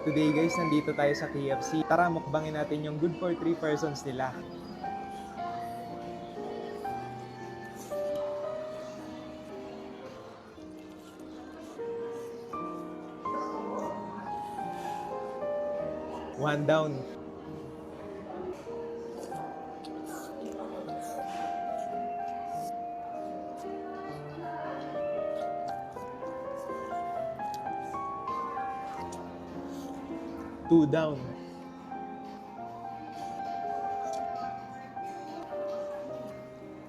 Today guys, nandito tayo sa KFC. Tara, mukbangin natin yung good for 3 persons nila. One down. Two down.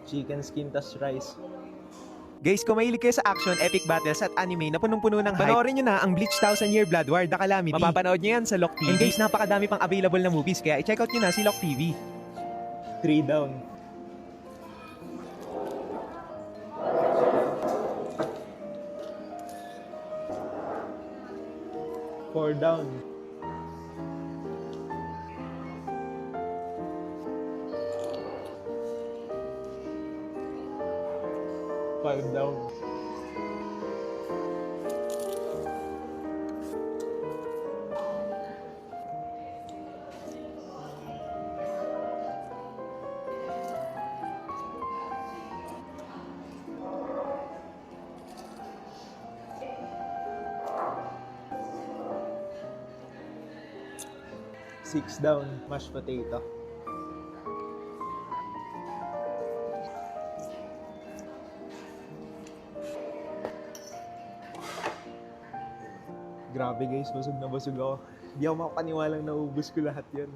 Chicken skin tas rice. Guys, kung mahilig kayo sa action, epic battles at anime na punong-puno ng hype, panoorin nyo na ang Bleach 1000 Year Blood War The Calamity. Mapapanood nyo yan sa Lock TV. And guys, napakadami pang available na movies, kaya i-check out nyo na si Lock TV. Three down. Four down. Five down. Six down. Mashed potato. Grabe guys, busog na busog ako. Hindi ako makapaniwalang naubos ko lahat yun.